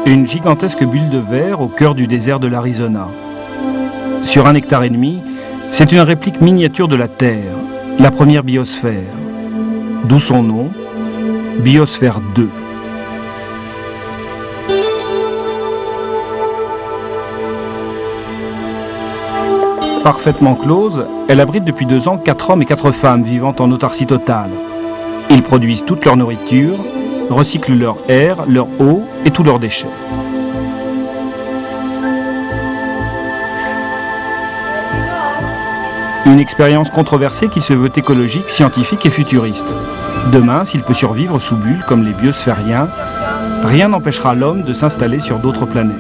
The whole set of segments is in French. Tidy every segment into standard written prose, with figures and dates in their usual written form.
Une gigantesque bulle de verre au cœur du désert de l'Arizona. Sur 1,5 hectare, c'est une réplique miniature de la Terre, la première biosphère. D'où son nom, Biosphère 2. Parfaitement close, elle abrite depuis 2 ans 4 hommes et 4 femmes vivant en autarcie totale. Ils produisent toute leur nourriture, recyclent leur air, leur eau et tous leurs déchets. Une expérience controversée qui se veut écologique, scientifique et futuriste. Demain, s'il peut survivre sous bulle comme les biosphériens, rien n'empêchera l'homme de s'installer sur d'autres planètes.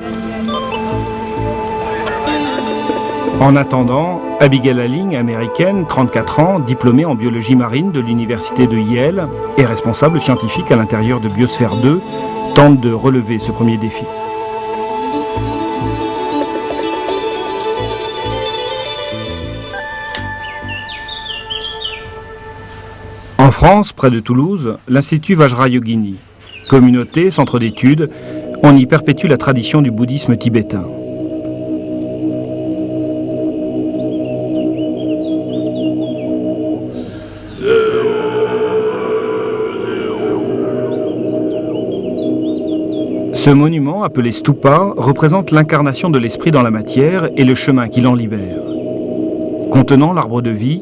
En attendant, Abigail Alling, américaine, 34 ans, diplômée en biologie marine de l'université de Yale et responsable scientifique à l'intérieur de Biosphère 2, tente de relever ce premier défi. En France, près de Toulouse, l'Institut Vajrayogini. Communauté, centre d'études, on y perpétue la tradition du bouddhisme tibétain. Ce monument, appelé stupa, représente l'incarnation de l'esprit dans la matière et le chemin qui l'en libère. Contenant l'arbre de vie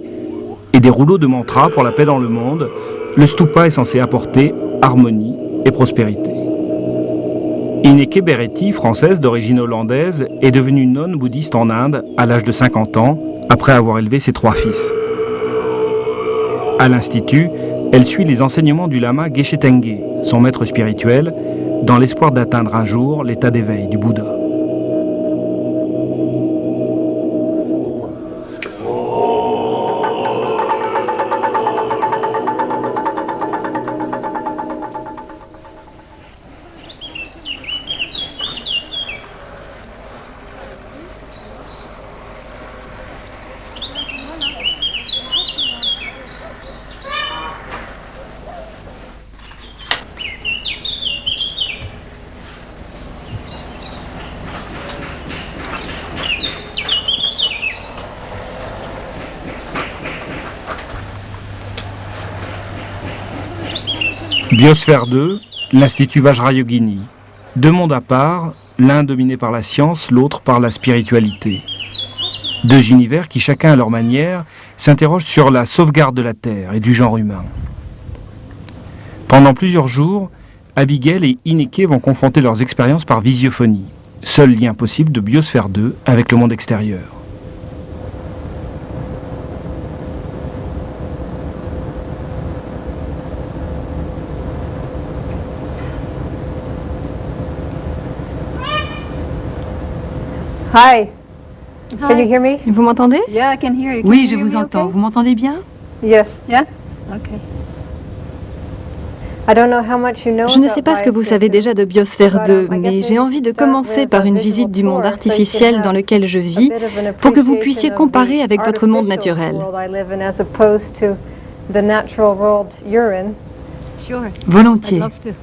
et des rouleaux de mantras pour la paix dans le monde, le stupa est censé apporter harmonie et prospérité. Ineke Beretti, française d'origine hollandaise, est devenue nonne bouddhiste en Inde à l'âge de 50 ans, après avoir élevé ses 3 fils. À l'Institut, elle suit les enseignements du lama Geshe Tenge, son maître spirituel, dans l'espoir d'atteindre un jour l'état d'éveil du Bouddha. Biosphère 2, l'Institut Vajrayogini. 2 mondes à part, l'un dominé par la science, l'autre par la spiritualité. 2 univers qui, chacun à leur manière, s'interrogent sur la sauvegarde de la Terre et du genre humain. Pendant plusieurs jours, Abigail et Ineke vont confronter leurs expériences par visiophonie, seul lien possible de Biosphère 2 avec le monde extérieur. Hi. Can you hear me? Vous m'entendez? Yeah, I can hear you. Can Oui, you je hear vous me entends. okay? Vous m'entendez bien? Yes. Yeah? Okay. I don't know how much you know Je ne about sais pas ce que vous Biosphere savez 2, déjà de Biosphère but, 2, I guess mais maybe j'ai we envie should de start commencer with par a une visual visite du tour, monde so you can artificiel dans have lequel je a vis, bit of an pour que vous appreciation puissiez of comparer the avec votre monde artificial naturel. world I live in as opposed to the natural world you're in. Sure. Volontiers. I'd love to.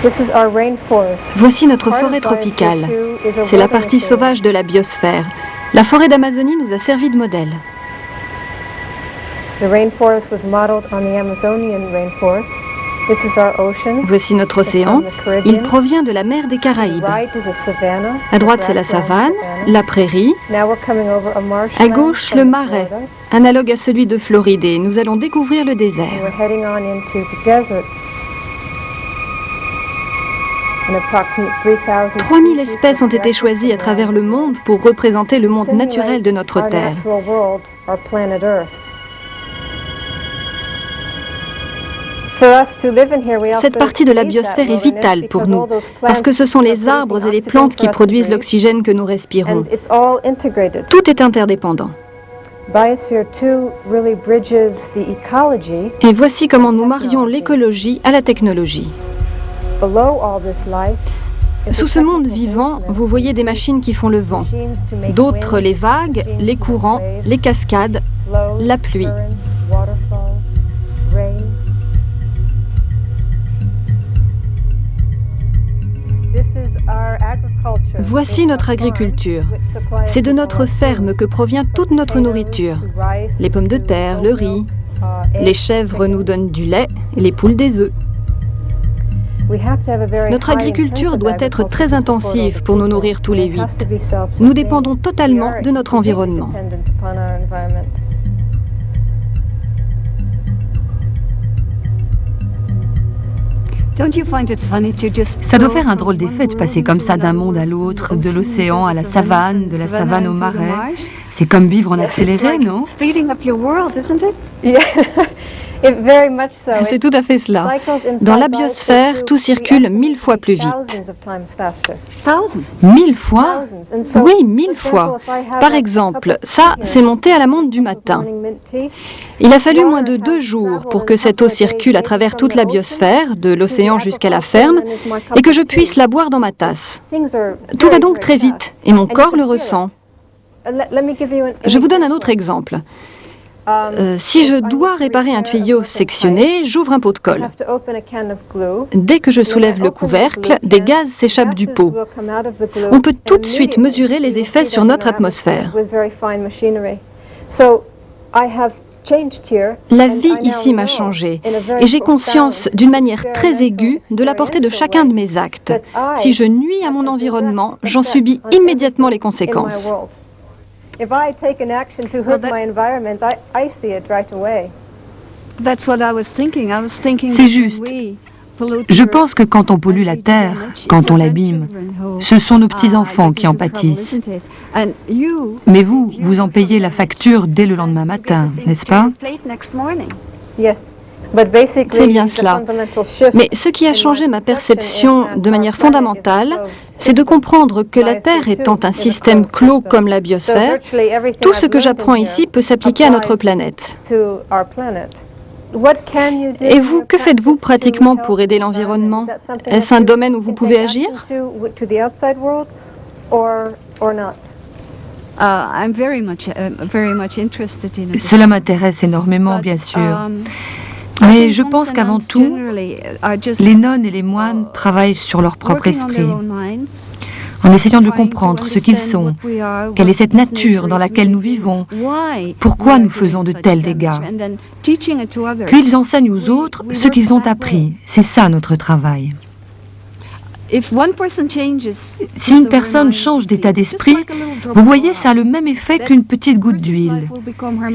This is our rainforest. Voici notre Part of forêt tropicale. Biosphere 2 is a C'est la partie wilderness area. sauvage de la biosphère. La forêt d'Amazonie nous a servi de modèle. The rainforest was modeled on the Amazonian rainforest. This is our ocean. Voici notre océan. Il provient de la mer des To the Caraïbes. right is a savanna, À droite, c'est la grassland savane, savanna. la prairie. Now we're coming over a À marshland gauche, from le the marais, Floridas, analogue à celui de Floride. Et nous allons découvrir le and désert. we're heading on into the desert. An approximate 3,000 3000 species espèces were ont été collected choisies à from travers around le the world monde pour représenter le to monde naturel de simulate notre our Terre. natural world, our planet Earth. For us to live in here, we also Cette partie de la need that biosphère est wilderness vitale pour because nous, all those parce que ce sont plants les are arbres et producing les oxygen plantes for qui us to produisent breathe, l'oxygène que nous respirons. and it's all integrated. Tout est interdépendant. Biosphere 2 really bridges the ecology. Et voici comment nous marions l'écologie à la technologie. Below all this life is Sous a ce monde technical vivant, basement. vous voyez des machines qui font le vent, Machines to make d'autres wind, les vagues, machines les to make courants, waves, les cascades, flows, la pluie. currents, waterfalls. Voici notre agriculture. C'est de notre ferme que provient toute notre nourriture. Les pommes de terre, le riz. Les chèvres nous donnent du lait et les poules des œufs. Notre agriculture doit être très intensive pour nous nourrir tous les 8. Nous dépendons totalement de notre environnement. Ça doit faire un drôle d'effet de passer comme ça d'un monde à l'autre, de l'océan à la savane, de la savane au marais. C'est comme vivre en accéléré, non? C'est tout à fait cela. Dans la biosphère, tout circule 1000 fois plus vite. 1000 fois? Oui, 1000 fois. Par exemple, ça, c'est monté à la monte du matin. Il a fallu moins de 2 jours pour que cette eau circule à travers toute la biosphère, de l'océan jusqu'à la ferme, et que je puisse la boire dans ma tasse. Tout va donc très vite, et mon corps le ressent. Je vous donne un autre exemple. Si je dois réparer un tuyau sectionné, j'ouvre un pot de colle. Dès que je soulève le couvercle, des gaz s'échappent du pot. On peut tout de suite mesurer les effets sur notre atmosphère. La vie ici m'a changé et j'ai conscience d'une manière très aiguë de la portée de chacun de mes actes. Si je nuis à mon environnement, j'en subis immédiatement les conséquences. C'est juste. Je pense que quand on pollue la terre, quand on l'abîme, ce sont nos petits-enfants qui en pâtissent. Mais vous, vous en payez la facture dès le lendemain matin, n'est-ce pas? C'est bien cela. Mais ce qui a changé ma perception de manière fondamentale, c'est de comprendre que la Terre étant un système clos comme la biosphère, tout ce que j'apprends ici peut s'appliquer à notre planète. Et vous, que faites-vous pratiquement pour aider l'environnement? Est-ce un domaine où vous pouvez agir? Cela m'intéresse énormément, bien sûr. Mais je pense qu'avant tout, les nonnes et les moines travaillent sur leur propre esprit, en essayant de comprendre ce qu'ils sont, quelle est cette nature dans laquelle nous vivons, pourquoi nous faisons de tels dégâts. Puis ils enseignent aux autres ce qu'ils ont appris. C'est ça notre travail. Si une personne change d'état d'esprit, vous voyez, ça a le même effet qu'une petite goutte d'huile.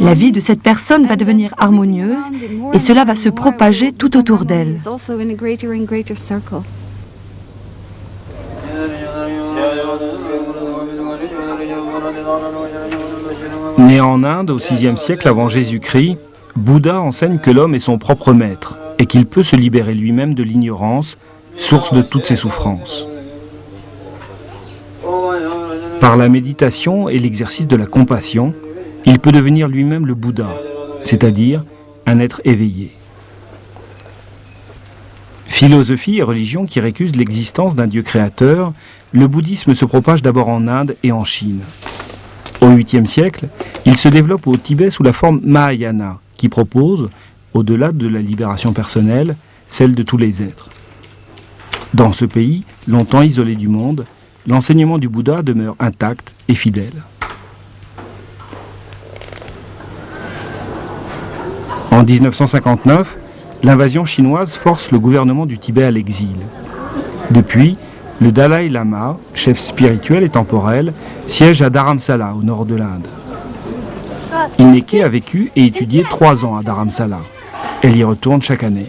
La vie de cette personne va devenir harmonieuse et cela va se propager tout autour d'elle. Né en Inde au VIe siècle avant Jésus-Christ, Bouddha enseigne que l'homme est son propre maître et qu'il peut se libérer lui-même de l'ignorance, source de toutes ses souffrances. Par la méditation et l'exercice de la compassion, il peut devenir lui-même le Bouddha, c'est-à-dire un être éveillé. Philosophie et religion qui récusent l'existence d'un Dieu créateur, le bouddhisme se propage d'abord en Inde et en Chine. Au 8e siècle, il se développe au Tibet sous la forme Mahayana, qui propose, au-delà de la libération personnelle, celle de tous les êtres. Dans ce pays, longtemps isolé du monde, l'enseignement du Bouddha demeure intact et fidèle. En 1959, l'invasion chinoise force le gouvernement du Tibet à l'exil. Depuis, le Dalai Lama, chef spirituel et temporel, siège à Dharamsala, au nord de l'Inde. Ineke a vécu et étudié 3 ans à Dharamsala. Elle y retourne chaque année.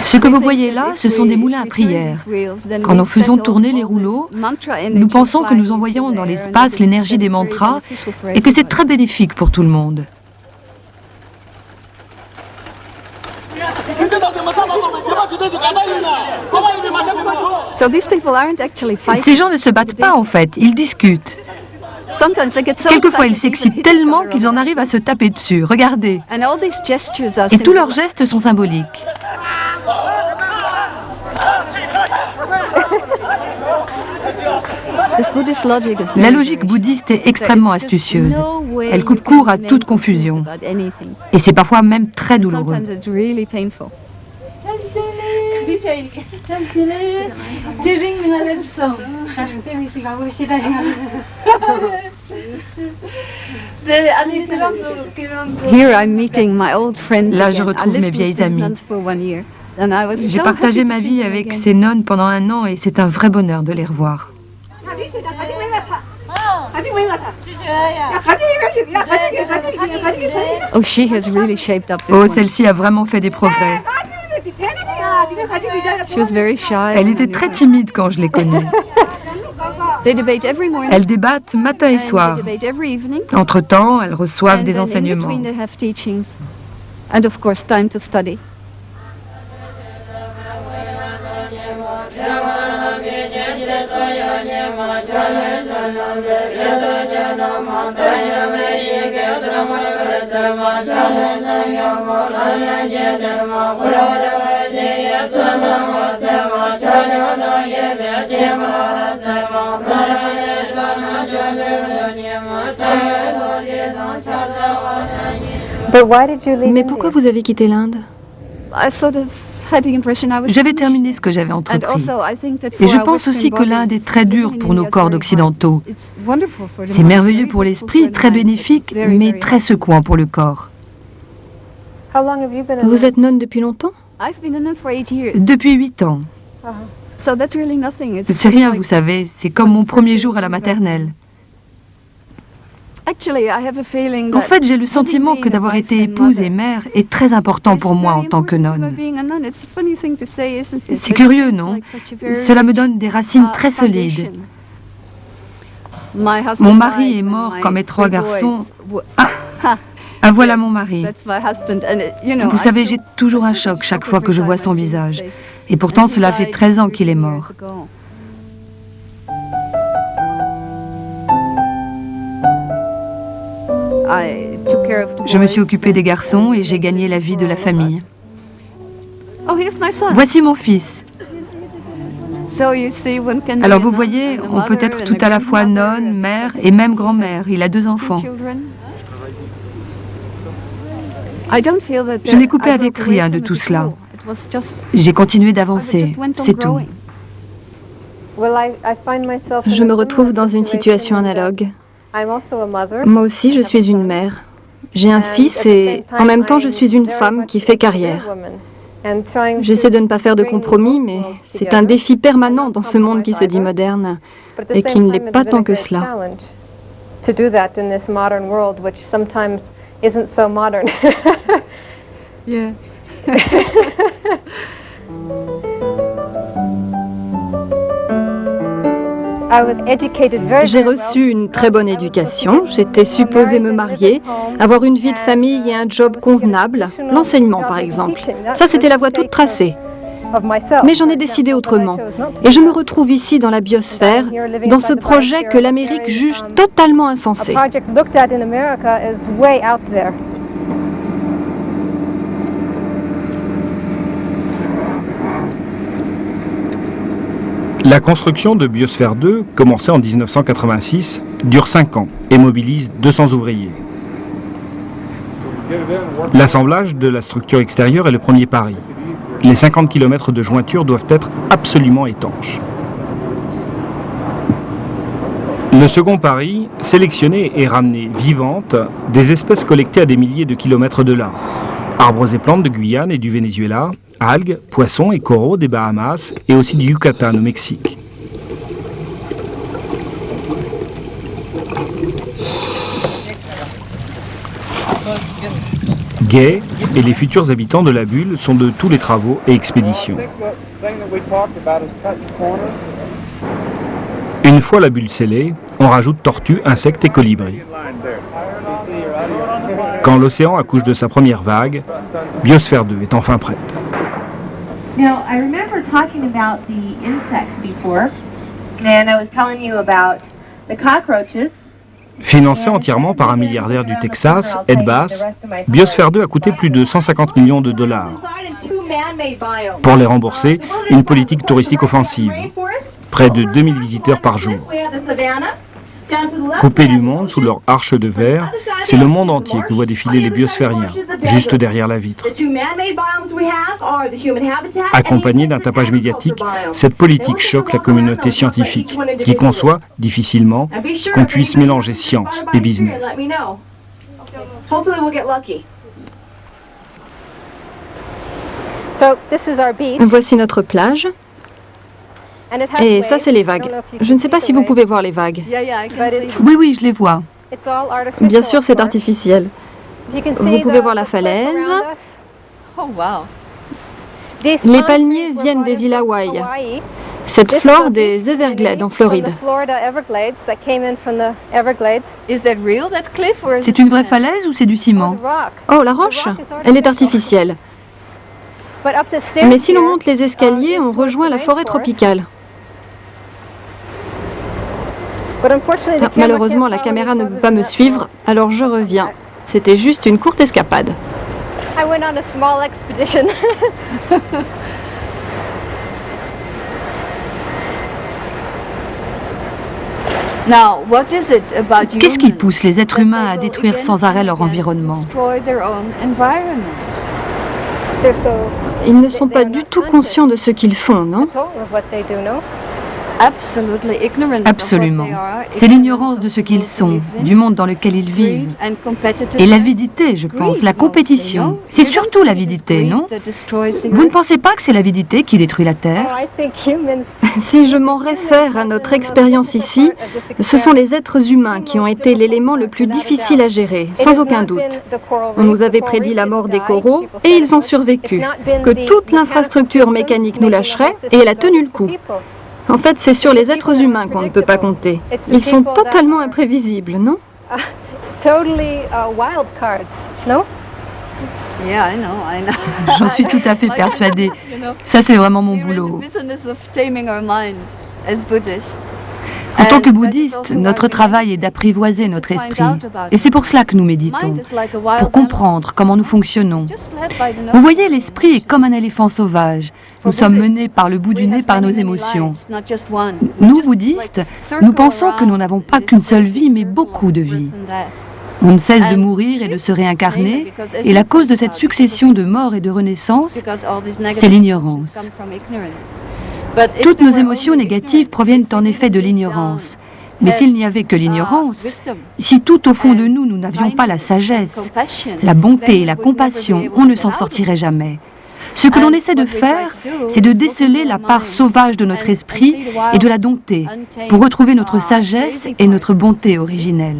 Ce que vous voyez là, ce sont des moulins à prière. Quand nous faisons tourner les rouleaux, nous pensons que nous envoyons dans l'espace l'énergie des mantras et que c'est très bénéfique pour tout le monde. Ces gens ne se battent pas en fait, ils discutent. Quelquefois, ils s'excitent tellement qu'ils en arrivent à se taper dessus. Regardez. Et tous leurs gestes sont symboliques. La logique bouddhiste est extrêmement astucieuse. Elle coupe court à toute confusion. Et c'est parfois même très douloureux. Là, je retrouve mes vieilles amies. J'ai partagé ma vie avec ces nonnes pendant 1 an et c'est un vrai bonheur de les revoir. Oh, celle-ci a vraiment fait des progrès. Elle était très timide quand je l'ai connue. Elles débattent matin et soir. Entre-temps, elles reçoivent des enseignements. Mais pourquoi vous avez quitté l'Inde? J'avais terminé ce que j'avais entrepris. Et je pense aussi que l'Inde est très dure pour nos corps occidentaux. C'est merveilleux pour l'esprit, très bénéfique, mais très secouant pour le corps. Vous êtes nonne depuis longtemps? Depuis 8 ans. C'est rien, vous savez, c'est comme mon premier jour à la maternelle. En fait, j'ai le sentiment que d'avoir été épouse et mère est très important pour moi en tant que nonne. C'est curieux, non? Cela me donne des racines très solides. Mon mari est mort quand mes 3 garçons... Ah, voilà mon mari. Vous savez, j'ai toujours un choc chaque fois que je vois son visage. Et pourtant, cela fait 13 ans qu'il est mort. Je me suis occupée des garçons et j'ai gagné la vie de la famille. Voici mon fils. Alors vous voyez, on peut être tout à la fois nonne, mère et même grand-mère. Il a 2 enfants. Je n'ai coupé avec rien de tout cela. J'ai continué d'avancer, c'est tout. Je me retrouve dans une situation analogue. Moi aussi, je suis une mère. J'ai un fils et en même temps, je suis une femme qui fait carrière. J'essaie de ne pas faire de compromis, mais c'est un défi permanent dans ce monde qui se dit moderne et qui ne l'est pas tant que cela. J'ai reçu une très bonne éducation, j'étais supposée me marier, avoir une vie de famille et un job convenable, l'enseignement par exemple. Ça, c'était la voie toute tracée. Mais j'en ai décidé autrement. Et je me retrouve ici dans la biosphère, dans ce projet que l'Amérique juge totalement insensé. La construction de Biosphère 2, commencée en 1986, dure 5 ans et mobilise 200 ouvriers. L'assemblage de la structure extérieure est le premier pari. Les 50 km de jointure doivent être absolument étanches. Le second pari, sélectionner et ramener vivantes des espèces collectées à des milliers de kilomètres de là. Arbres et plantes de Guyane et du Venezuela, algues, poissons et coraux des Bahamas et aussi du Yucatan au Mexique. Gay et les futurs habitants de la bulle sont de tous les travaux et expéditions. Une fois la bulle scellée, on rajoute tortues, insectes et colibris. Quand l'océan accouche de sa première vague, Biosphère 2 est enfin prête. Now, I remember talking about the insects before, and I was telling you about the cockroaches. Financé entièrement par un milliardaire du Texas, Ed Bass, Biosphère 2 a coûté plus de 150 millions de dollars. Pour les rembourser, une politique touristique offensive. Près de 2000 visiteurs par jour. Coupés du monde sous leur arche de verre, c'est le monde entier que voient défiler les biosphériens, juste derrière la vitre. Accompagnée d'un tapage médiatique, cette politique choque la communauté scientifique, qui conçoit, difficilement, qu'on puisse mélanger science et business. Voici notre plage. Et ça, c'est les vagues. Je ne sais pas si vous pouvez voir les vagues. Oui, oui, je les vois. Bien sûr, c'est artificiel. Vous pouvez voir la falaise. Les palmiers viennent des îles Hawaï. Cette flore des Everglades en Floride. C'est une vraie falaise ou c'est du ciment? Oh, la roche? Elle est artificielle. Mais si l'on monte les escaliers, on rejoint la forêt tropicale. Malheureusement, la caméra ne peut pas me suivre, alors je reviens. C'était juste une courte escapade. Qu'est-ce qui pousse les êtres humains à détruire sans arrêt leur environnement? Ils ne sont pas du tout conscients de ce qu'ils font, non? Absolument. C'est l'ignorance de ce qu'ils sont, du monde dans lequel ils vivent. Et l'avidité, je pense, la compétition. C'est surtout l'avidité, non? Vous ne pensez pas que c'est l'avidité qui détruit la Terre? Si je m'en réfère à notre expérience ici, ce sont les êtres humains qui ont été l'élément le plus difficile à gérer, sans aucun doute. On nous avait prédit la mort des coraux et ils ont survécu, que toute l'infrastructure mécanique nous lâcherait et elle a tenu le coup. En fait, c'est sur les êtres humains qu'on ne peut pas compter. Ils sont totalement imprévisibles, non? J'en suis tout à fait persuadée. Ça, c'est vraiment mon boulot. En tant que bouddhiste, notre travail est d'apprivoiser notre esprit. Et c'est pour cela que nous méditons, pour comprendre comment nous fonctionnons. Vous voyez, l'esprit est comme un éléphant sauvage. Nous sommes menés par le bout du nez par nos émotions. Nous, bouddhistes, nous pensons que nous n'avons pas qu'une seule vie, mais beaucoup de vies. On ne cesse de mourir et de se réincarner, et la cause de cette succession de morts et de renaissances, c'est l'ignorance. Toutes nos émotions négatives proviennent en effet de l'ignorance. Mais s'il n'y avait que l'ignorance, si tout au fond de nous, nous n'avions pas la sagesse, la bonté et la compassion, on ne s'en sortirait jamais. Ce que l'on essaie de faire, c'est de déceler la part sauvage de notre esprit et de la dompter, pour retrouver notre sagesse et notre bonté originelle.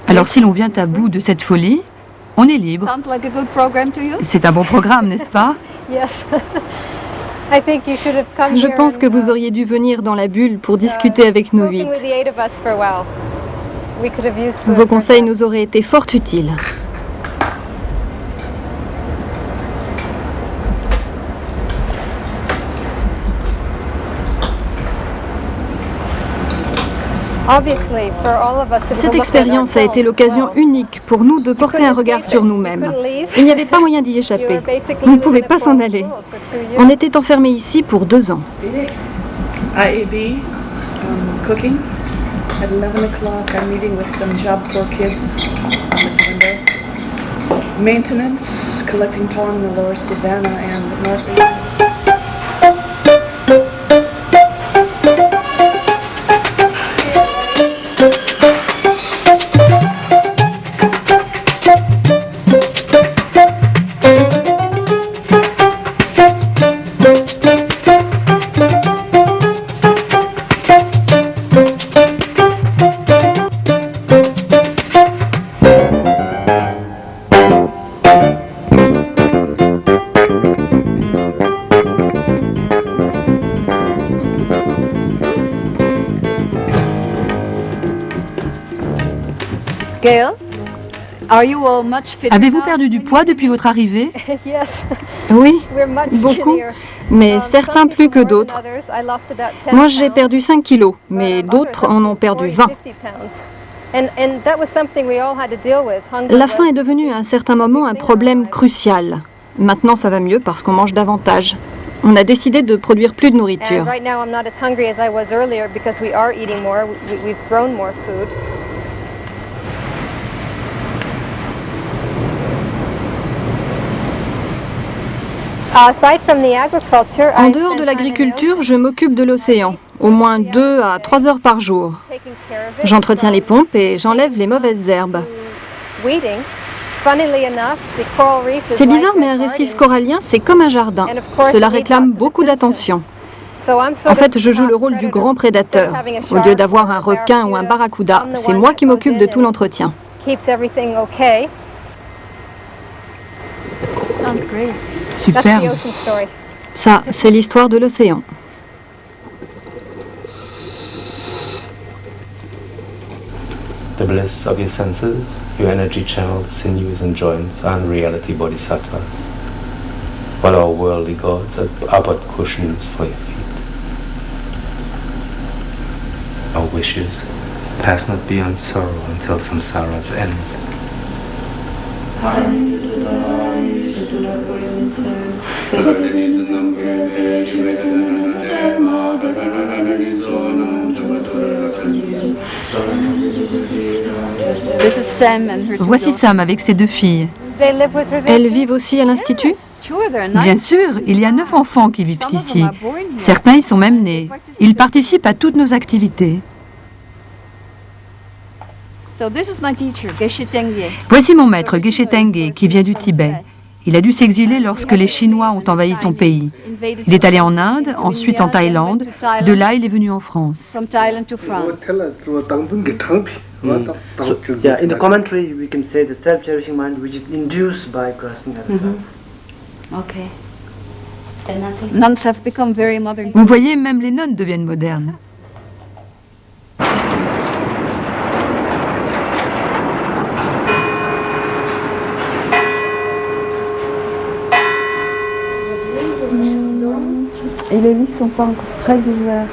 Alors si l'on vient à bout de cette folie, on est libre. C'est un bon programme, n'est-ce pas? Je pense que vous auriez dû venir dans la bulle pour discuter avec nous 8. Vos conseils nous auraient été fort utiles. Cette expérience a été l'occasion unique pour nous de porter un regard sur nous-mêmes. Il n'y avait pas moyen d'y échapper. Vous ne pouvez pas s'en aller. On était enfermés ici pour 2 ans. IAB, cooking. At 11 o'clock, I'm meeting with some Job Corps kids on the calendar. Maintenance, collecting pollen in the lower Savannah and northeast. Avez-vous perdu du poids depuis votre arrivée? Oui, beaucoup, mais certains plus que d'autres. Moi, j'ai perdu 5 kilos, mais d'autres en ont perdu 20. La faim est devenue à un certain moment un problème crucial. Maintenant, ça va mieux parce qu'on mange davantage. On a décidé de produire plus de nourriture. En dehors de l'agriculture, je m'occupe de l'océan, au moins 2 à 3 heures par jour. J'entretiens les pompes et j'enlève les mauvaises herbes. C'est bizarre, mais un récif corallien, c'est comme un jardin. Cela réclame beaucoup d'attention. En fait, je joue le rôle du grand prédateur. Au lieu d'avoir un requin ou un barracuda, c'est moi qui m'occupe de tout l'entretien. Superbe. Ça, c'est l'histoire de l'océan. The bliss of your senses, your energy channels, sinews and joints are in reality bodhisattvas, while our worldly gods are but cushions for your feet. Our wishes pass not beyond sorrow until samsara's end. Voici Sam avec ses 2 filles. Elles vivent aussi à l'Institut? Bien sûr, il y a 9 enfants qui vivent ici. Certains y sont même nés. Ils participent à toutes nos activités. Voici mon maître, Geshe Tenge, qui vient du Tibet. Il a dû s'exiler lorsque les Chinois ont envahi son pays. Il est allé en Inde, ensuite en Thaïlande. De là, il est venu en France. In the commentary, we can say the self-cherishing mind which is induced by grasping at self. Okay. Nuns have become very modern. Vous voyez, même les nonnes deviennent modernes. Et les lits ne sont pas encore très ouverts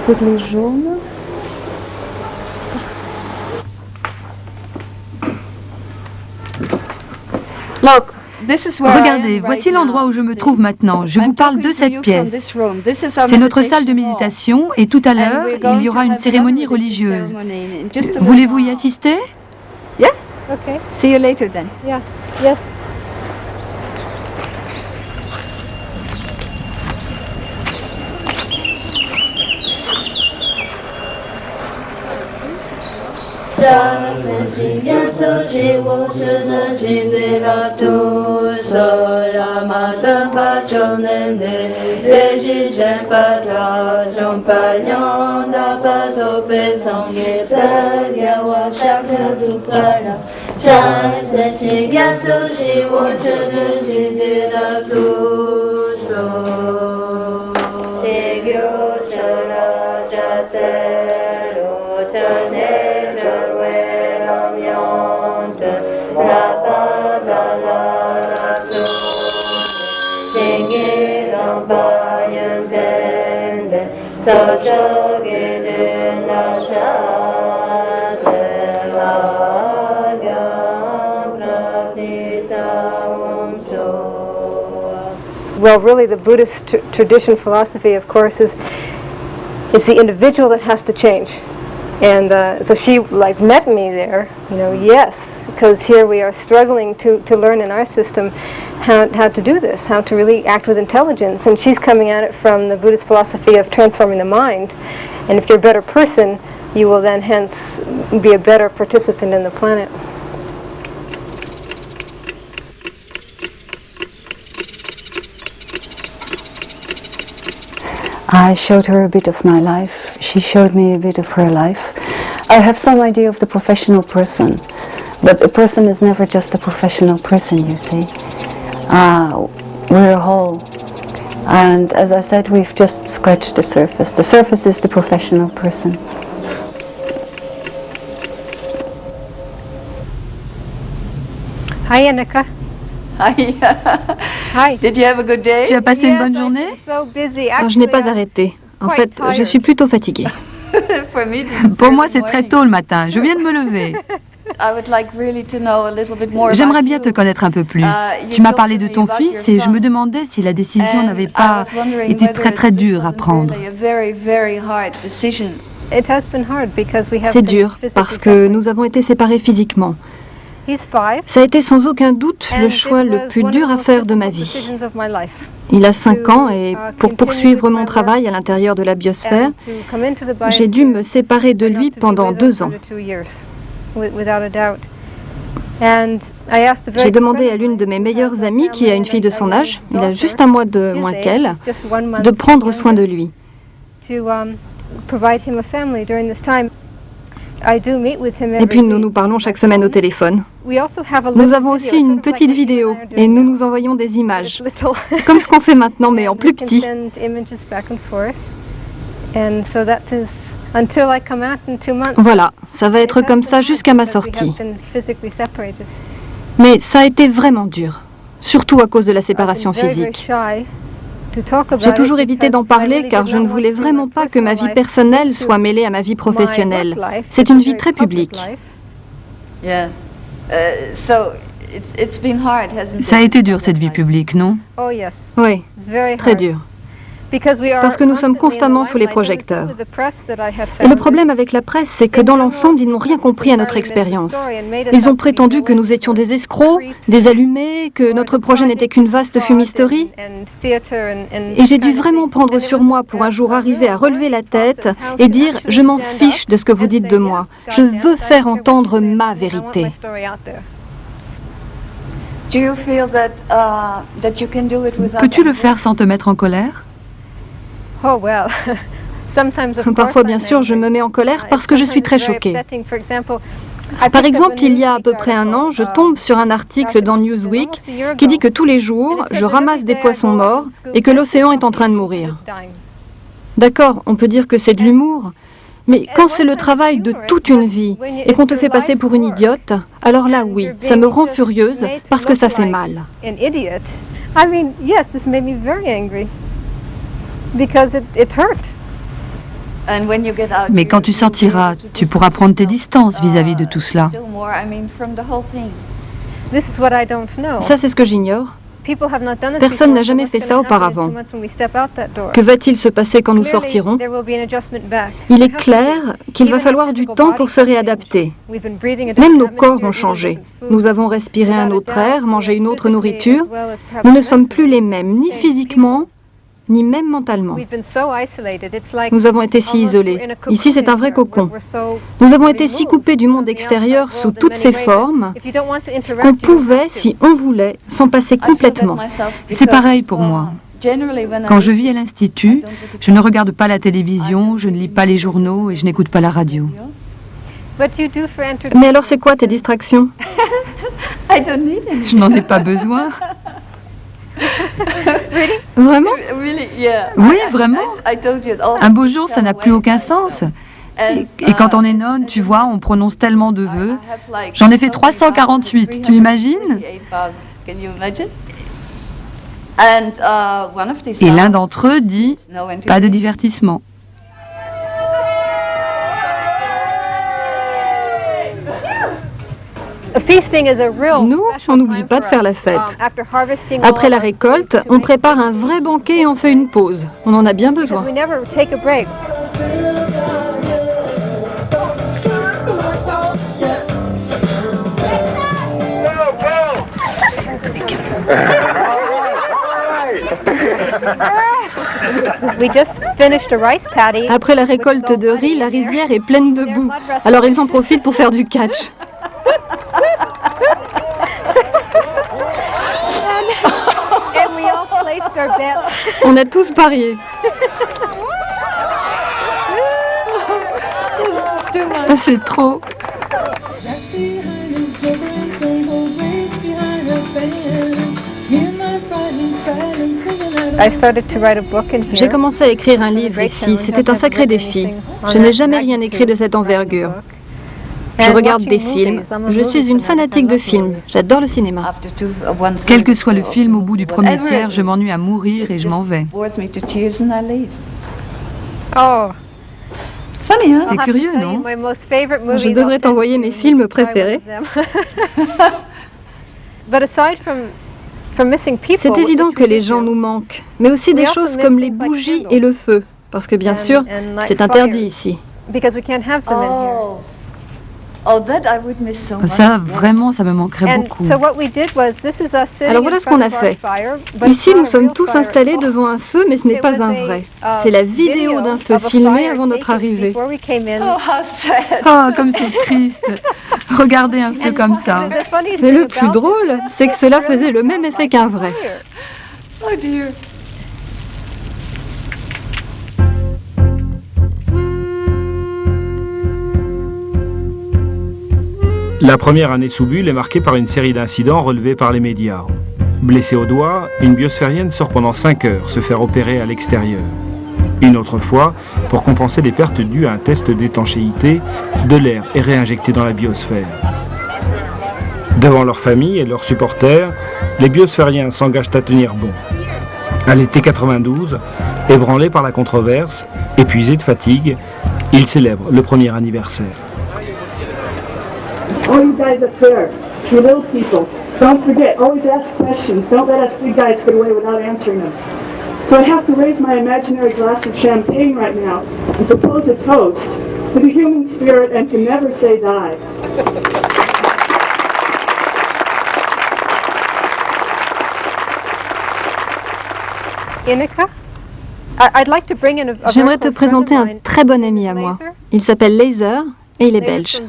pour les jaunes. Regardez, voici l'endroit où je me trouve maintenant. Je vous parle de cette pièce. C'est notre salle de méditation et tout à l'heure, il y aura une cérémonie religieuse. Voulez-vous y assister? Yeah? Okay. See you later then. Yeah. Yes. Well, really, the Buddhist tradition philosophy, of course, is the individual that has to change. And so she met me there, yes, because here we are struggling to learn in our system how to do this, how to really act with intelligence. And she's coming at it from the Buddhist philosophy of transforming the mind. And if you're a better person, you will then hence be a better participant in the planet. I showed her a bit of my life. She showed me a bit of her life. I have some idea of the professional person, but a person is never just a professional person, you see. We're a whole. And as I said, we've just scratched the surface. The surface is the professional person. Hi, Annika. Hi. Hi. Did you have a good day? Tu as passé une bonne journée? So busy. Je n'ai pas arrêté. En fait, je suis plutôt fatiguée. Pour moi, c'est très tôt le matin. Je viens de me lever. J'aimerais bien te connaître un peu plus. Tu m'as parlé de ton fils et je me demandais si la décision n'avait pas été très très dure à prendre. C'est dur parce que nous avons été séparés physiquement. Ça a été sans aucun doute le choix le plus dur à faire de ma vie. Il a 5 ans et pour poursuivre mon travail à l'intérieur de la biosphère, j'ai dû me séparer de lui pendant 2 ans. J'ai demandé à l'une de mes meilleures amies, qui a une fille de son âge, il a juste un mois de moins qu'elle, de prendre soin de lui. Et puis nous nous parlons chaque semaine au téléphone. Nous avons aussi une petite vidéo et nous nous envoyons des images, comme ce qu'on fait maintenant mais en plus petit. Voilà, ça va être comme ça jusqu'à ma sortie. Mais ça a été vraiment dur, surtout à cause de la séparation physique. J'ai toujours évité d'en parler car je ne voulais vraiment pas que ma vie personnelle soit mêlée à ma vie professionnelle. C'est une vie très publique. Ça a été dur cette vie publique, non? Oui, très dur. Parce que nous sommes constamment sous les projecteurs. Et le problème avec la presse, c'est que dans l'ensemble, ils n'ont rien compris à notre expérience. Ils ont prétendu que nous étions des escrocs, des allumés, que notre projet n'était qu'une vaste fumisterie. Et j'ai dû vraiment prendre sur moi pour un jour arriver à relever la tête et dire « Je m'en fiche de ce que vous dites de moi. Je veux faire entendre ma vérité. » Peux-tu le faire sans te mettre en colère? Parfois, bien sûr, je me mets en colère parce que je suis très choquée. Par exemple, il y a à peu près 1 an, je tombe sur un article dans Newsweek qui dit que tous les jours, je ramasse des poissons morts et que l'océan est en train de mourir. D'accord, on peut dire que c'est de l'humour, mais quand c'est le travail de toute une vie et qu'on te fait passer pour une idiote, alors là, oui, ça me rend furieuse parce que ça fait mal. Mais quand tu sortiras, tu pourras prendre tes distances vis-à-vis de tout cela. Ça, c'est ce que j'ignore. Personne n'a jamais fait ça auparavant. Que va-t-il se passer quand nous sortirons? Il est clair qu'il va falloir du temps pour se réadapter. Même nos corps ont changé. Nous avons respiré un autre air, mangé une autre nourriture. Nous ne sommes plus les mêmes, ni physiquement, ni même mentalement. Nous avons été si isolés. Ici, c'est un vrai cocon. Nous avons été si coupés du monde extérieur sous toutes ses formes qu'on pouvait, si on voulait, s'en passer complètement. C'est pareil pour moi. Quand je vis à l'Institut, je ne regarde pas la télévision, je ne lis pas les journaux et je n'écoute pas la radio. Mais alors, c'est quoi tes distractions? Je n'en ai pas besoin. Vraiment? Oui, vraiment. Un beau jour, ça n'a plus aucun sens. Et quand on est nonne, tu vois, on prononce tellement de vœux. J'en ai fait 348, tu imagines? Et l'un d'entre eux dit « Pas de divertissement ». Nous, on n'oublie pas de faire la fête. Après la récolte, on prépare un vrai banquet et on fait une pause. On en a bien besoin. Après la récolte de riz, la rizière est pleine de boue. Alors ils en profitent pour faire du catch. On a tous parié. C'est trop. J'ai commencé à écrire un livre ici. C'était un sacré défi. Je n'ai jamais rien écrit de cette envergure. Je regarde des films. Je suis une fanatique de films. J'adore le cinéma. Quel que soit le film, au bout du premier tiers, je m'ennuie à mourir et je m'en vais. Oui, hein, c'est curieux, non? Je devrais t'envoyer mes films préférés. C'est évident que les gens nous manquent, mais aussi des choses comme les bougies et le feu, parce que bien sûr, c'est interdit ici. Ça, vraiment, ça me manquerait beaucoup. Alors voilà ce qu'on a fait. Ici, nous sommes tous installés devant un feu, mais ce n'est pas un vrai. C'est la vidéo d'un feu filmé avant notre arrivée. Oh, comme c'est triste. Regardez un feu comme ça. Mais le plus drôle, c'est que cela faisait le même effet qu'un vrai. Oh dear. La première année sous bulle est marquée par une série d'incidents relevés par les médias. Blessée au doigt, une biosphérienne sort pendant 5 heures se faire opérer à l'extérieur. Une autre fois, pour compenser les pertes dues à un test d'étanchéité, de l'air est réinjecté dans la biosphère. Devant leur famille et leurs supporters, les biosphériens s'engagent à tenir bon. À l'été 92, ébranlés par la controverse, épuisés de fatigue, ils célèbrent le premier anniversaire. All you guys up there, you little people, don't forget, always ask questions. Don't let us big guys get away without answering them. So I have to raise my imaginary glass of champagne right now and propose a toast to the human spirit and to never say die. J'aimerais te présenter un très bon ami à moi. Il s'appelle Laser et il est belge.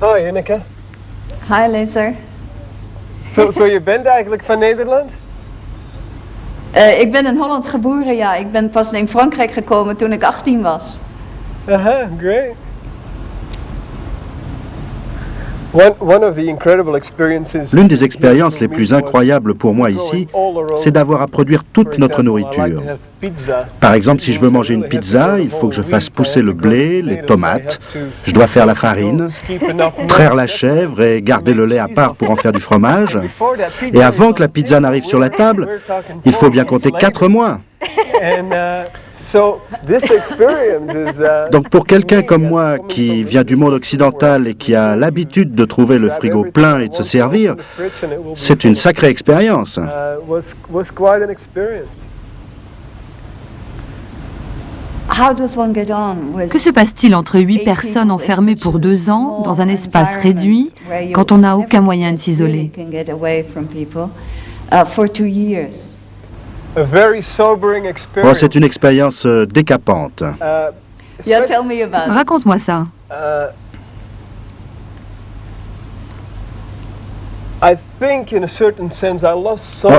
Hi Ineke. Hi Laser. So je bent eigenlijk van Nederland? Ik ben in Holland geboren, ja. Ik ben pas in Frankrijk gekomen toen ik 18 was. Aha, great. L'une des expériences les plus incroyables pour moi ici, c'est d'avoir à produire toute notre nourriture. Par exemple, si je veux manger une pizza, il faut que je fasse pousser le blé, les tomates, je dois faire la farine, traire la chèvre et garder le lait à part pour en faire du fromage. Et avant que la pizza n'arrive sur la table, il faut bien compter 4 mois. Donc pour quelqu'un comme moi qui vient du monde occidental et qui a l'habitude de trouver le frigo plein et de se servir, c'est une sacrée expérience. Que se passe-t-il entre 8 personnes enfermées pour 2 ans dans un espace réduit quand on n'a aucun moyen de s'isoler? Oh, c'est une expérience décapante. Raconte-moi ça.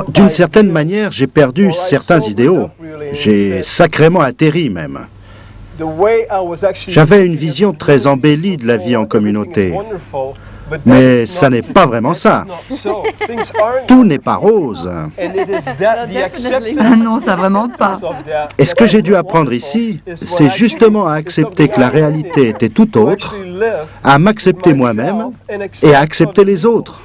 D'une certaine manière, j'ai perdu certains idéaux. J'ai sacrément atterri même. J'avais une vision très embellie de la vie en communauté. Mais ça n'est pas vraiment ça. Tout n'est pas rose. Ah non, ça vraiment pas. Et ce que j'ai dû apprendre ici, c'est justement à accepter que la réalité était tout autre, à m'accepter moi-même et à accepter les autres.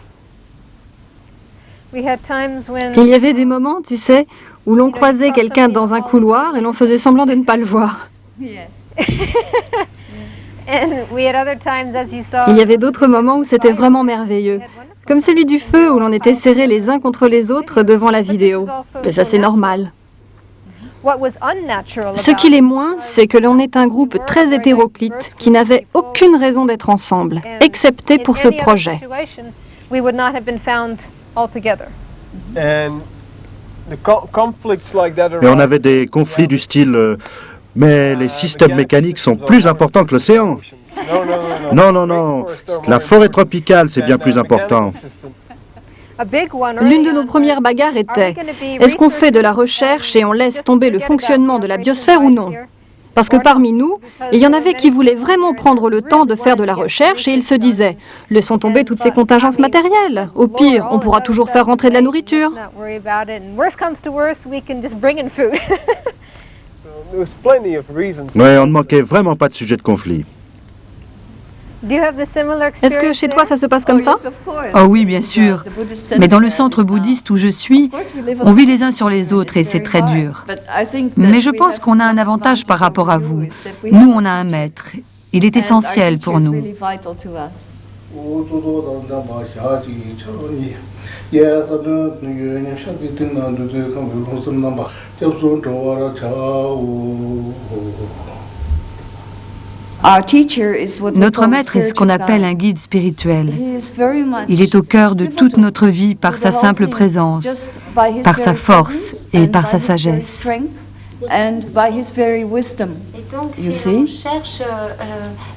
Il y avait des moments, tu sais, où l'on croisait quelqu'un dans un couloir et l'on faisait semblant de ne pas le voir. Il y avait d'autres moments où c'était vraiment merveilleux, comme celui du feu où l'on était serrés les uns contre les autres devant la vidéo. Mais ça c'est normal. Ce qui l'est moins, c'est que l'on est un groupe très hétéroclite qui n'avait aucune raison d'être ensemble, excepté pour ce projet. Mais on avait des conflits du style mais les systèmes mécaniques sont plus importants que l'océan. Non, non, non. La forêt tropicale, c'est bien plus important. L'une de nos premières bagarres était, est-ce qu'on fait de la recherche et on laisse tomber le fonctionnement de la biosphère ou non? Parce que parmi nous, il y en avait qui voulaient vraiment prendre le temps de faire de la recherche et ils se disaient, laissons tomber toutes ces contingences matérielles. Au pire, on pourra toujours faire rentrer de la nourriture. Ouais, on ne manquait vraiment pas de sujet de conflit. Est-ce que chez toi ça se passe comme ça? Oh oui, bien sûr. Mais dans le centre bouddhiste où je suis, on vit les uns sur les autres et c'est très dur. Mais je pense qu'on a un avantage par rapport à vous. Nous, on a un maître. Il est essentiel pour nous. Notre maître est ce qu'on appelle un guide spirituel. Il est au cœur de toute notre vie par sa simple présence, par sa force et par sa sagesse. Et donc, si on cherche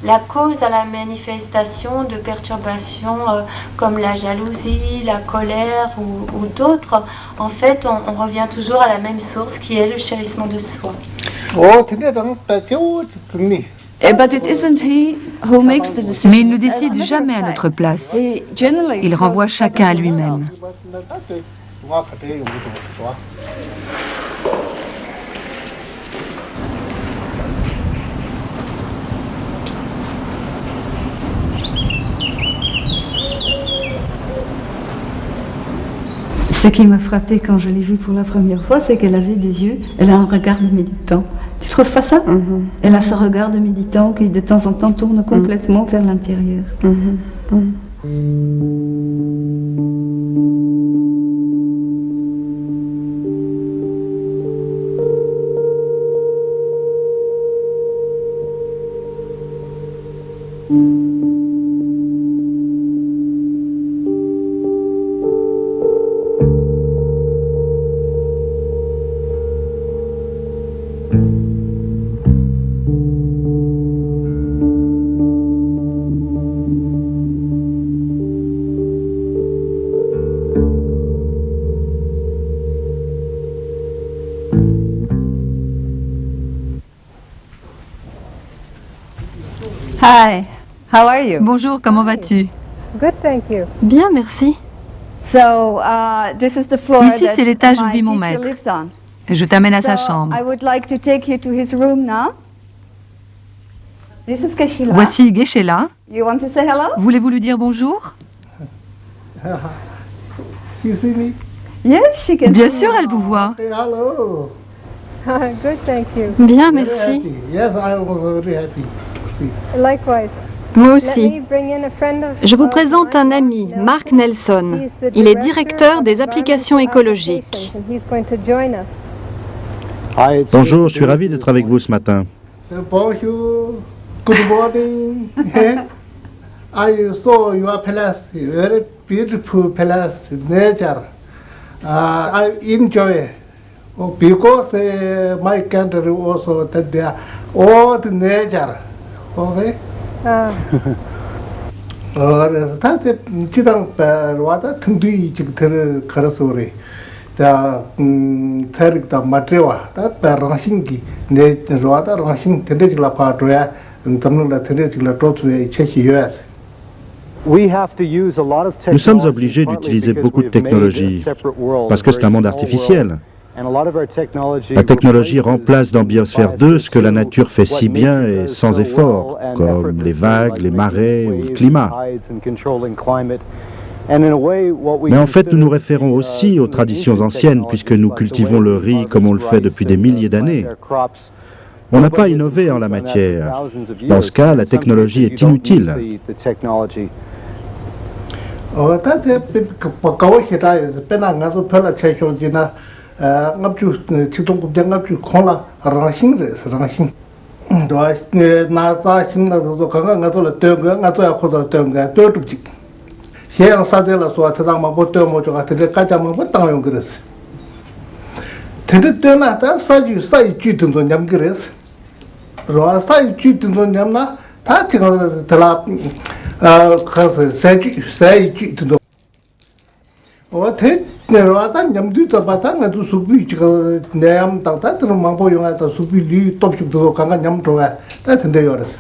la cause à la manifestation de perturbations comme la jalousie, la colère ou d'autres, en fait, on revient toujours à la même source qui est le chérissement de soi. Mais il ne décide jamais à notre place. Il renvoie chacun à lui-même. Ce qui m'a frappé quand je l'ai vue pour la première fois, c'est qu'elle avait des yeux, elle a un regard de méditant. Tu trouves pas ça? Elle a ce regard de méditant qui de temps en temps tourne complètement vers l'intérieur. Hi, how are you? Bonjour, comment vas-tu? Good, thank you. Bien, merci. This is the floor Ici, c'est l'étage où vit mon my teacher maître. lives on. Je t'amène à sa chambre. I would like to take you to his room now. This is Keshila. Voici Geshe-la. You want to say hello? Voulez-vous lui dire bonjour? Yes, she can. Bien sûr, elle vous voit. Hello. Good, thank you. Bien, merci. Yes, I was very happy to see. Likewise. Moi Let aussi. me bring in a friend of- Je vous of présente un mine, ami, Mark Nelson. Il est directeur des applications écologiques. and he's going to join us. Bonjour, je suis ravi d'être avec vous ce matin. Bonjour, good morning. I saw your palace, very beautiful palace, nature. I enjoy because my country also that they are all the nature. Okay. 다들 지당 와다 등뒤 지금 걸어서 그래. 자, 태릭다 마트와 다 배랑신기 내 와다 랑신 텐데지라 파도야 담는다 텐데지라 도트에 체시여스. Nous sommes obligés d'utiliser beaucoup de technologies parce que c'est un monde artificiel. La technologie remplace dans Biosphère 2 ce que la nature fait si bien et sans effort, comme les vagues, les marées ou le climat. Mais en fait, nous nous référons aussi aux traditions anciennes puisque nous cultivons le riz comme on le fait depuis des milliers d'années. On n'a pas innové en la matière. Dans ce cas, la technologie est inutile. ngapchu chitong kubja ngapchu khona rangshing res rangshing do na za sing na zo kanga ngato la teng ngato ya khoda teng ga to tu chik xiang sa de la so ta ma bo to mo jo ga te ka ja ma bo tang yong gres te de na ta sa ju ju tung zo nyam gres ro sa ju tung zo nyam na ta ti ga ta la kha sa ju tung te 내려와다 냠두다 바탕가 두 수비 지가 내암 땅따들 망보 용하다 수비 리 톱식도 강가 냠도가 따든데 요래서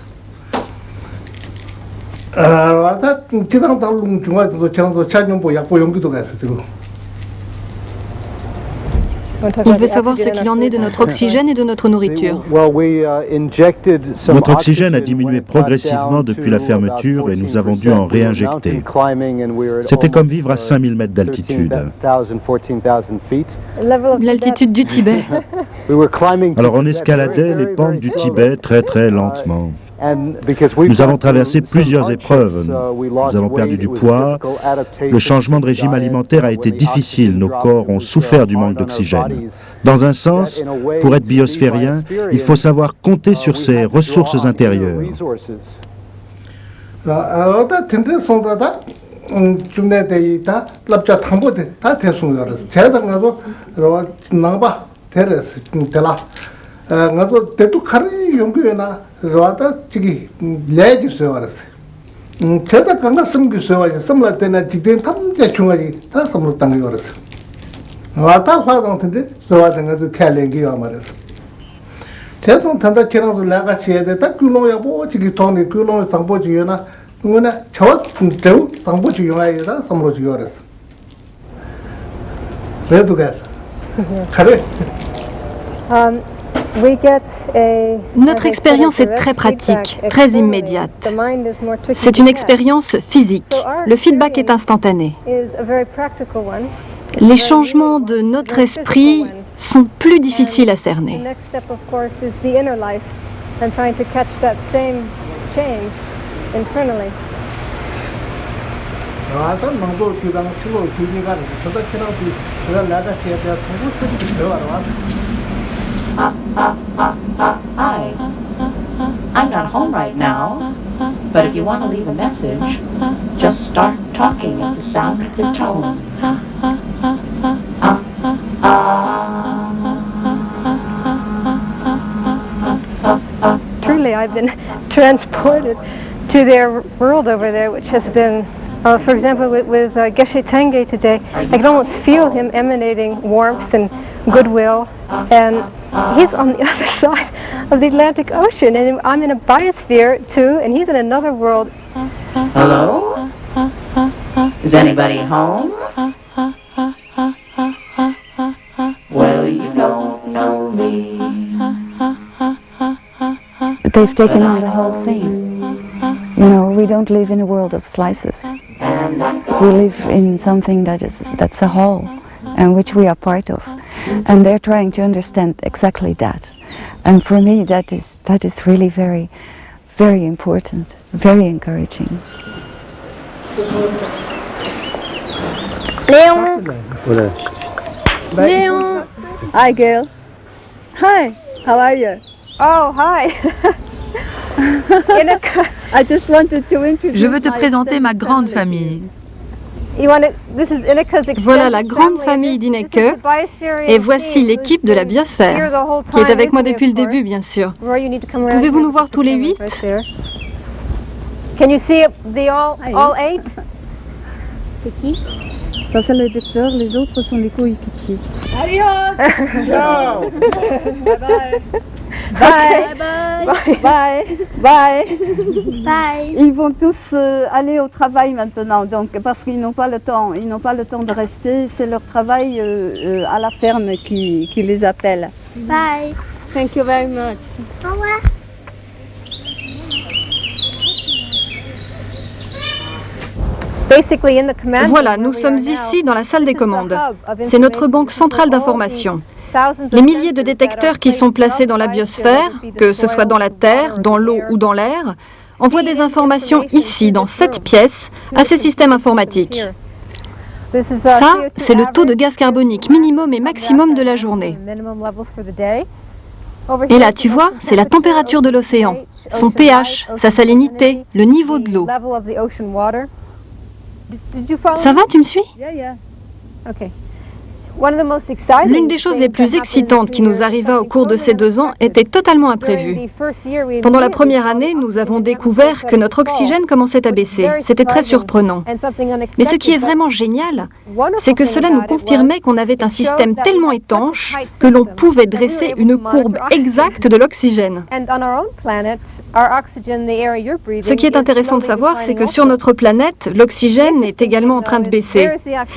와다 지당 달룽 중앙도 저랑도 차년보 약보 용기도 가서 들어 Il veut savoir ce qu'il en est de notre oxygène et de notre nourriture. Notre oxygène a diminué progressivement depuis la fermeture et nous avons dû en réinjecter. C'était comme vivre à 5000 mètres d'altitude. L'altitude du Tibet. Alors on escaladait les pentes du Tibet très très lentement. Nous avons traversé plusieurs épreuves. Nous avons perdu du poids. Le changement de régime alimentaire a été difficile. Nos corps ont souffert du manque d'oxygène. Dans un sens, pour être biosphérien, il faut savoir compter sur ses ressources intérieures. ngazo tetu khari yongyo na rawata chigi leji sowaras cheda kanga samgi sowaji samla tena jigden tamja chungaji ta samru tangi waras wata khwadang tinde sowada ngazo khalengi yamaras chedon tanda chirang laga chede ta kulo ya bo chigi toni kulo sangbo ji na ngona chawas teu sangbo ji yaya da samro ji waras redu gas khare Notre expérience est très pratique, très immédiate. C'est une expérience physique. Le feedback est instantané. Les changements de notre esprit sont plus difficiles à cerner. Hi. I'm not home right now, but if you want to leave a message, just start talking at the sound of the tone. Truly, I've been transported to their world over there, which has been, for example, with Geshe Tenge today, I can almost feel him emanating warmth and goodwill, and he's on the other side of the Atlantic Ocean, and I'm in a biosphere too, and he's in another world. Hello? Is anybody home? Well, you don't know me. They've taken on the whole thing. You know, we don't live in a world of slices. We live in something that's a whole, and which we are part of. And they're trying to understand exactly that. And for me, that is really very, very important, very encouraging. Leon! Leon! Hi, girl. Hi, how are you? Oh, hi! I just wanted to introduce Je veux te présenter ma grande famille. Voilà la grande famille d'Ineke, et voici l'équipe de la biosphère, qui est avec moi depuis le début, bien sûr. Pouvez-vous nous voir tous les 8? Can you see all 8? C'est qui? Ça c'est le docteur, les autres sont les coéquipiers. Adios! Ciao! Bye bye! Bye! Bye! Bye! Ils vont tous aller au travail maintenant, donc parce qu'ils n'ont pas le temps. Ils n'ont pas le temps de rester. C'est leur travail à la ferme qui les appelle. Bye! Thank you very much. Au revoir. Voilà, nous sommes ici dans la salle des commandes. C'est notre banque centrale d'information. Les milliers de détecteurs qui sont placés dans la biosphère, que ce soit dans la terre, dans l'eau ou dans l'air, envoient des informations ici, dans cette pièce, à ces systèmes informatiques. Ça, c'est le taux de gaz carbonique minimum et maximum de la journée. Et là, tu vois, c'est la température de l'océan, son pH, sa salinité, le niveau de l'eau. Ça va, tu me suis? L'une des choses les plus excitantes qui nous arriva au cours de ces 2 ans était totalement imprévue. Pendant la première année, nous avons découvert que notre oxygène commençait à baisser. C'était très surprenant. Mais ce qui est vraiment génial, c'est que cela nous confirmait qu'on avait un système tellement étanche que l'on pouvait dresser une courbe exacte de l'oxygène. Ce qui est intéressant de savoir, c'est que sur notre planète, l'oxygène est également en train de baisser.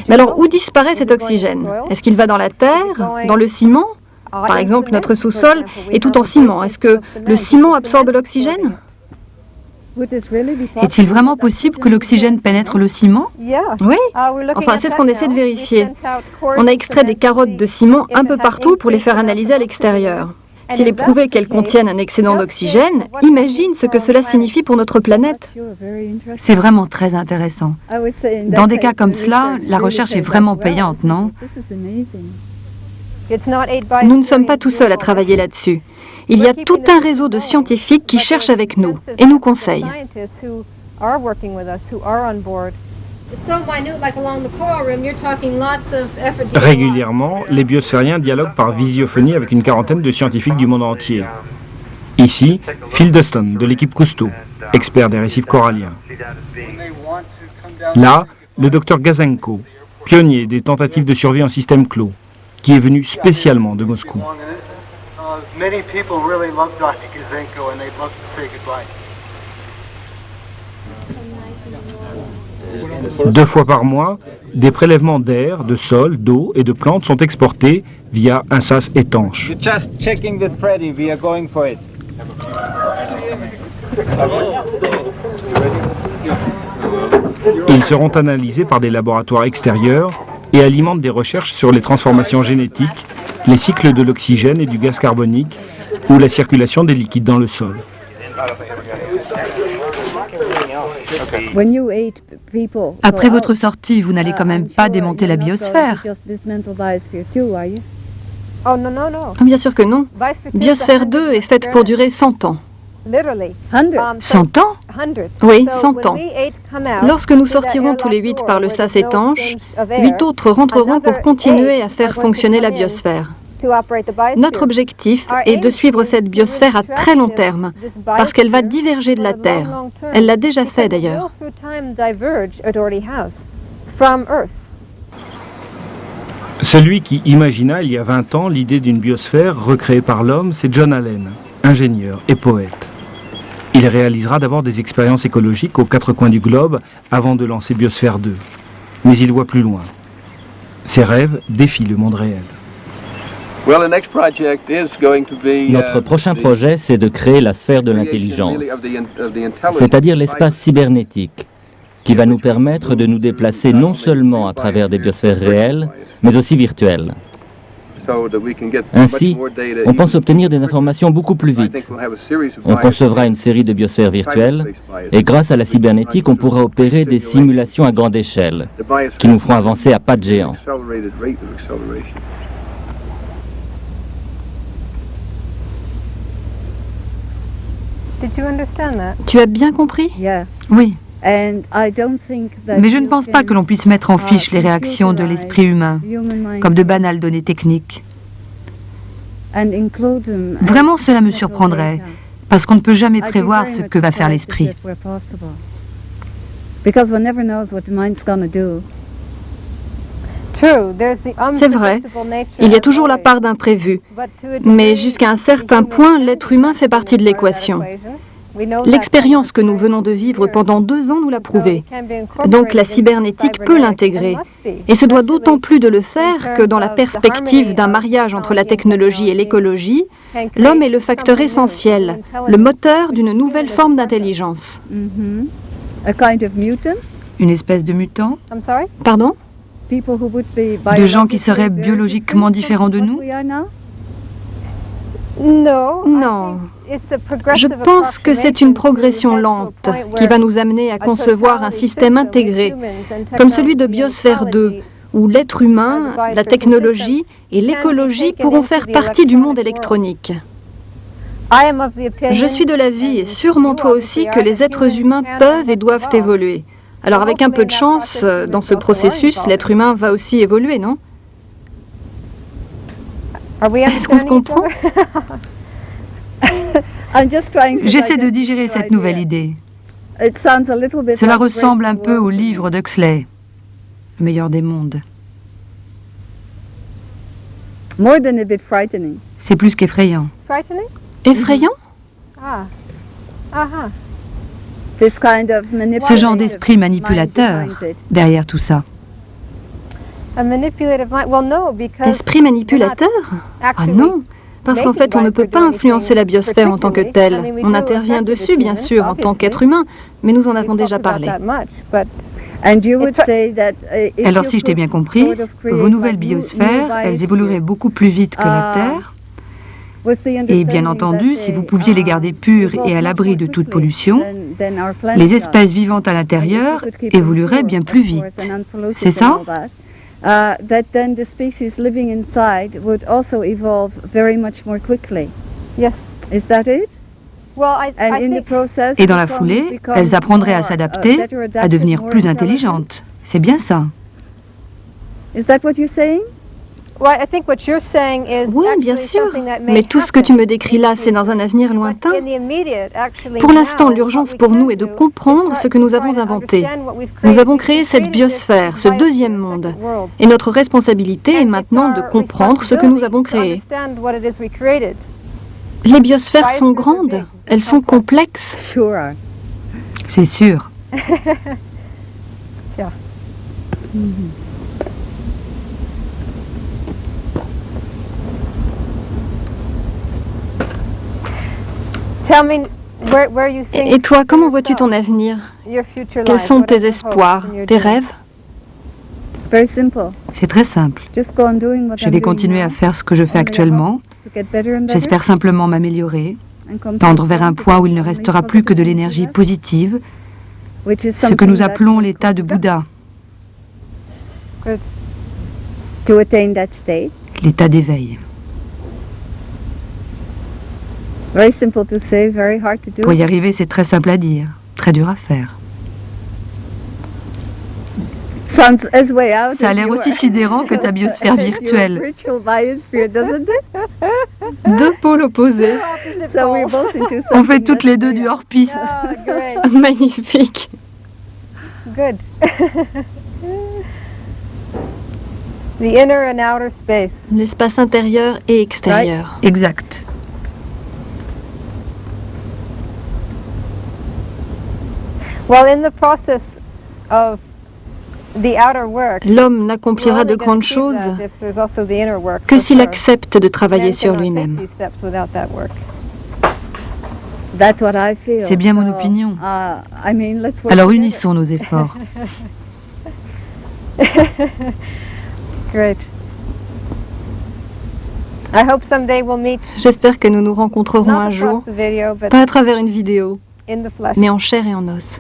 Mais alors, où disparaît cet oxygène? Est-ce qu'il va dans la terre, dans le ciment? Par exemple, notre sous-sol est tout en ciment. Est-ce que le ciment absorbe l'oxygène? Est-il vraiment possible que l'oxygène pénètre le ciment? Oui. Enfin, c'est ce qu'on essaie de vérifier. On a extrait des carottes de ciment un peu partout pour les faire analyser à l'extérieur. S'il est prouvé qu'elles contiennent un excédent d'oxygène, imagine ce que cela signifie pour notre planète. C'est vraiment très intéressant. Dans des cas comme cela, la recherche est vraiment payante, non? Nous ne sommes pas tout seuls à travailler là-dessus. Il y a tout un réseau de scientifiques qui cherchent avec nous et nous conseillent. Régulièrement, les biosphériens dialoguent par visiophonie avec une quarantaine de scientifiques du monde entier. Ici, Phil Duston de l'équipe Cousteau, expert des récifs coralliens. Là, le docteur Gazenko, pionnier des tentatives de survie en système clos, qui est venu spécialement de Moscou. Deux fois par mois, des prélèvements d'air, de sol, d'eau et de plantes sont exportés via un sas étanche. Ils seront analysés par des laboratoires extérieurs et alimentent des recherches sur les transformations génétiques, les cycles de l'oxygène et du gaz carbonique ou la circulation des liquides dans le sol. Après votre sortie, vous n'allez quand même pas démonter la biosphère? Bien sûr que non. Biosphère 2 est faite pour durer 100 ans. 100 ans? Oui, 100 ans. Lorsque nous sortirons tous les 8 par le sas étanche, 8 autres rentreront pour continuer à faire fonctionner la biosphère. Notre objectif est de suivre cette biosphère à très long terme, parce qu'elle va diverger de la Terre. Elle l'a déjà fait d'ailleurs. Celui qui imagina il y a 20 ans l'idée d'une biosphère recréée par l'homme, c'est John Allen, ingénieur et poète. Il réalisera d'abord des expériences écologiques aux 4 coins du globe avant de lancer Biosphère 2. Mais il voit plus loin. Ses rêves défient le monde réel. Notre prochain projet, c'est de créer la sphère de l'intelligence, c'est-à-dire l'espace cybernétique, qui va nous permettre de nous déplacer non seulement à travers des biosphères réelles, mais aussi virtuelles. Ainsi, on pense obtenir des informations beaucoup plus vite. On concevra une série de biosphères virtuelles, et grâce à la cybernétique, on pourra opérer des simulations à grande échelle, qui nous feront avancer à pas de géant. Tu as bien compris? Oui. Mais je ne pense pas que l'on puisse mettre en fiche les réactions de l'esprit humain, comme de banales données techniques. Vraiment, cela me surprendrait, parce qu'on ne peut jamais prévoir ce que va faire l'esprit. C'est vrai, il y a toujours la part d'imprévu, mais jusqu'à un certain point, l'être humain fait partie de l'équation. L'expérience que nous venons de vivre pendant 2 ans nous l'a prouvé. Donc la cybernétique peut l'intégrer. Et se doit d'autant plus de le faire que dans la perspective d'un mariage entre la technologie et l'écologie, l'homme est le facteur essentiel, le moteur d'une nouvelle forme d'intelligence. Une espèce de mutant? Pardon? De gens qui seraient biologiquement différents de nous? Non. Je pense que c'est une progression lente qui va nous amener à concevoir un système intégré, comme celui de Biosphère 2, où l'être humain, la technologie et l'écologie pourront faire partie du monde électronique. Je suis de l'avis, et sûrement toi aussi, que les êtres humains peuvent et doivent évoluer. Alors avec un peu de chance, dans ce processus, l'être humain va aussi évoluer, non? Est-ce qu'on se comprend? J'essaie de digérer cette nouvelle idée. Cela ressemble un peu au livre d'Huxley, Le meilleur des mondes. C'est plus qu'effrayant. Effrayant? Ce genre d'esprit manipulateur derrière tout ça. Esprit manipulateur? Ah non, parce qu'en fait, on ne peut pas influencer la biosphère en tant que telle. On intervient dessus, bien sûr, en tant qu'être humain, mais nous en avons déjà parlé. Alors si je t'ai bien compris, vos nouvelles biosphères, elles évolueraient beaucoup plus vite que la Terre. Et bien entendu, si vous pouviez les garder pures et à l'abri de toute pollution, les espèces vivantes à l'intérieur évolueraient bien plus vite. C'est ça? That then the species living inside would also evolve very much more quickly. Yes. Is that it? And in the process, Et dans la foulée, elles apprendraient à s'adapter, à devenir plus intelligentes. C'est bien ça. Is that what you're saying? Oui, bien sûr, mais tout ce que tu me décris là, c'est dans un avenir lointain. Pour l'instant, l'urgence pour nous est de comprendre ce que nous avons inventé. Nous avons créé cette biosphère, ce deuxième monde. Et notre responsabilité est maintenant de comprendre ce que nous avons créé. Les biosphères sont grandes, elles sont complexes. C'est sûr. Et toi, comment vois-tu ton avenir? Quels sont tes espoirs, tes rêves? C'est très simple. Je vais continuer à faire ce que je fais actuellement. J'espère simplement m'améliorer, tendre vers un point où il ne restera plus que de l'énergie positive, ce que nous appelons l'état de Bouddha, l'état d'éveil. Pour y arriver, c'est très simple à dire, très dur à faire. Ça a l'air aussi sidérant que ta biosphère virtuelle. Deux pôles opposés. On fait toutes les deux du hors-piste. Magnifique. Good. The inner and outer space. L'espace intérieur et extérieur. Exact. L'homme n'accomplira de grandes choses que s'il accepte de travailler sur lui-même. C'est bien mon opinion. Alors unissons nos efforts. J'espère que nous nous rencontrerons un jour, pas à travers une vidéo, mais en chair et en os.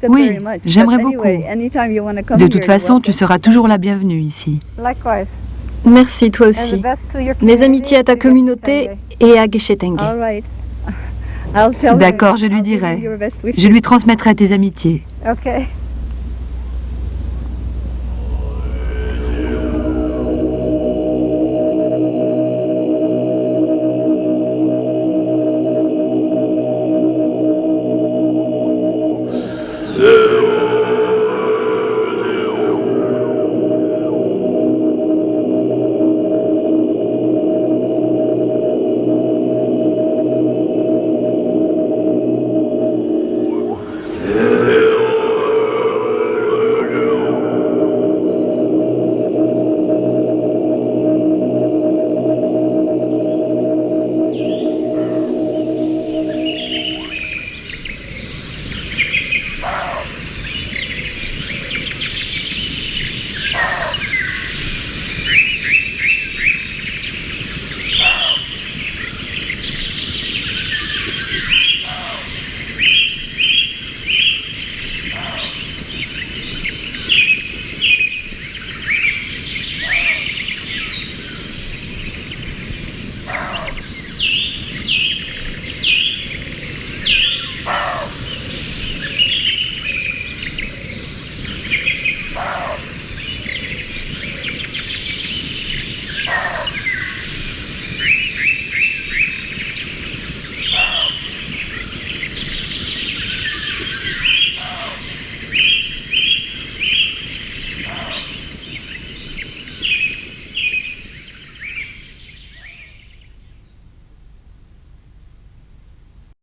Oui, j'aimerais beaucoup. De toute façon, tu seras toujours la bienvenue ici. Merci, toi aussi. Mes amitiés à ta communauté et à Geshe Tenge. D'accord, je lui dirai. Je lui transmettrai tes amitiés. Okay.